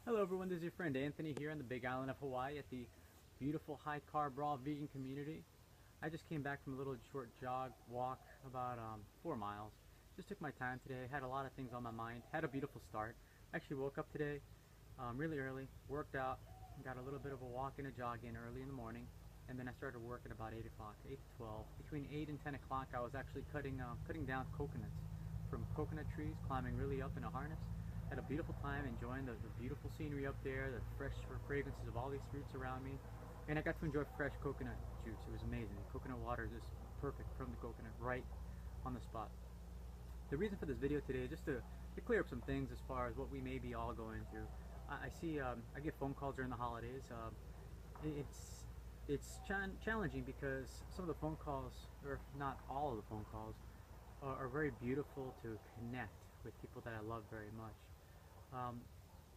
Hello everyone, this is your friend Anthony here on the big island of Hawaii at the beautiful high carb raw vegan community. I just came back from a little short jog walk about 4 miles. Just took my time today, had a lot of things on my mind, had a beautiful start. Actually woke up today really early, worked out, got a little bit of a walk and a jog in early in the morning, and then I started working about 8 o'clock, 8 to 12. Between 8 and 10 o'clock I was actually cutting down coconuts from coconut trees, climbing really up in a harness. Had a beautiful time enjoying the beautiful scenery up there, the fresh fragrances of all these fruits around me, and I got to enjoy fresh coconut juice. It was amazing. The coconut water is just perfect from the coconut right on the spot. The reason for this video today is just to clear up some things as far as what we may be all going through. I see, I get phone calls during the holidays. It's challenging because some of the phone calls, or not all of the phone calls, are very beautiful to connect with people that I love very much.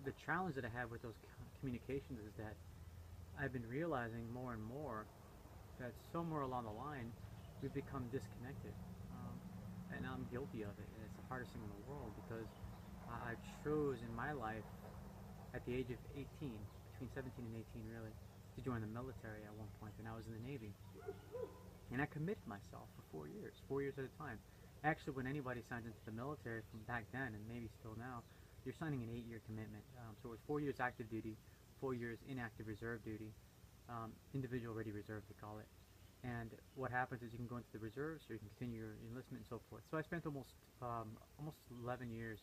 The challenge that I have with those communications is that I've been realizing more and more that somewhere along the line we've become disconnected, and I'm guilty of it. And it's the hardest thing in the world because I chose in my life at the age of 18, between 17 and 18 really, to join the military at one point, and I was in the Navy. And I committed myself for 4 years at a time. Actually, when anybody signs into the military from back then, and maybe still now, you're signing an 8-year commitment. So it was 4 years active duty, 4 years inactive reserve duty, individual ready reserve they call it. And what happens is you can go into the reserves, or you can continue your enlistment and so forth. So I spent almost 11 years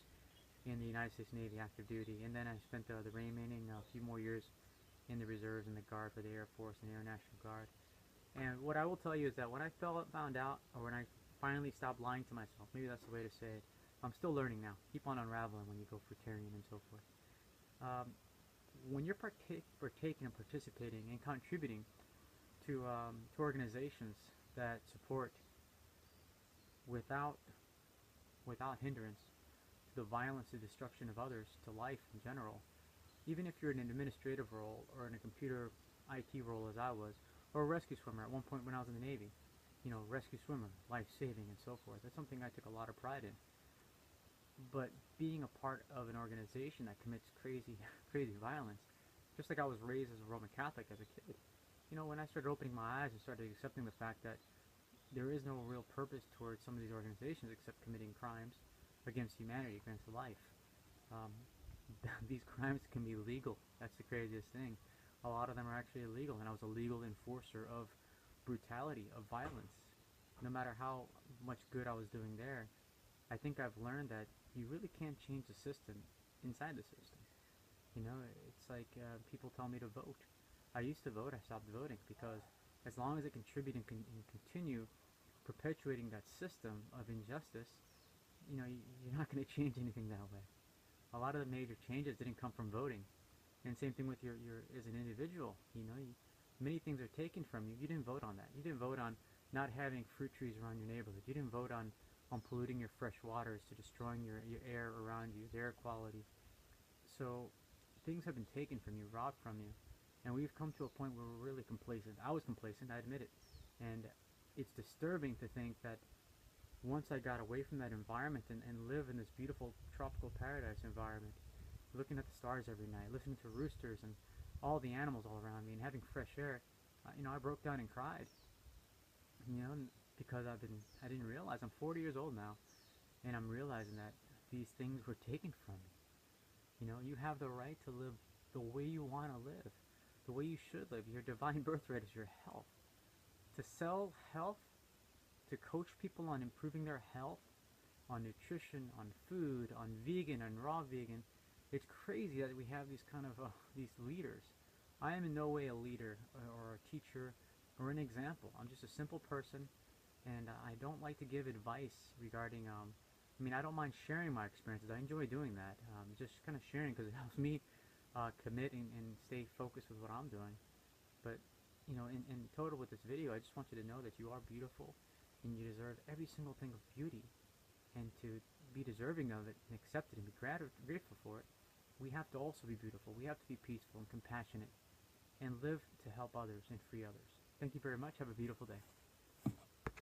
in the United States Navy active duty, and then I spent the remaining few more years in the reserves and the Guard for the Air Force and Air National Guard. And what I will tell you is that when I found out, or when I finally stopped lying to myself, maybe that's the way to say it, I'm still learning now. Keep on unraveling when you go fruitarian and so forth. When you're partaking and participating and contributing to organizations that support without hindrance the violence and destruction of others, to life in general, even if you're in an administrative role or in a computer IT role as I was, or a rescue swimmer at one point when I was in the Navy, rescue swimmer, life-saving and so forth. That's something I took a lot of pride in. But being a part of an organization that commits crazy violence, just like I was raised as a Roman Catholic as a kid, when I started opening my eyes and started accepting the fact that there is no real purpose towards some of these organizations except committing crimes against humanity, against life. Um, these crimes can be legal. That's the craziest thing. A lot of them are actually illegal, and I was a legal enforcer of brutality, of violence. No matter how much good I was doing there, I think I've learned that you really can't change the system inside the system. It's like people tell me to vote. I used to vote, I stopped voting because as long as I contribute and continue perpetuating that system of injustice, you're not going to change anything that way. A lot of the major changes didn't come from voting. And same thing with your as an individual. Many things are taken from you. You didn't vote on that. You didn't vote on not having fruit trees around your neighborhood. You didn't vote on polluting your fresh waters, to destroying your air around you, the air quality. So things have been taken from you, robbed from you. And we've come to a point where we're really complacent. I was complacent, I admit it. And it's disturbing to think that once I got away from that environment and live in this beautiful tropical paradise environment, looking at the stars every night, listening to roosters and all the animals all around me and having fresh air, I broke down and cried. Because I didn't realize I'm 40 years old now, and I'm realizing that these things were taken from me. You have the right to live the way you want to live, the way you should live. Your divine birthright is your health. To sell health, to coach people on improving their health, on nutrition, on food, on vegan and raw vegan, it's crazy that we have these kind of these leaders. I am in no way a leader or a teacher or an example. I'm just a simple person, and I don't like to give advice regarding, I don't mind sharing my experiences. I enjoy doing that, just kind of sharing because it helps me commit and stay focused with what I'm doing. But, in total with this video, I just want you to know that you are beautiful, and you deserve every single thing of beauty. And to be deserving of it and accept it and be grateful for it, we have to also be beautiful. We have to be peaceful and compassionate and live to help others and free others. Thank you very much. Have a beautiful day.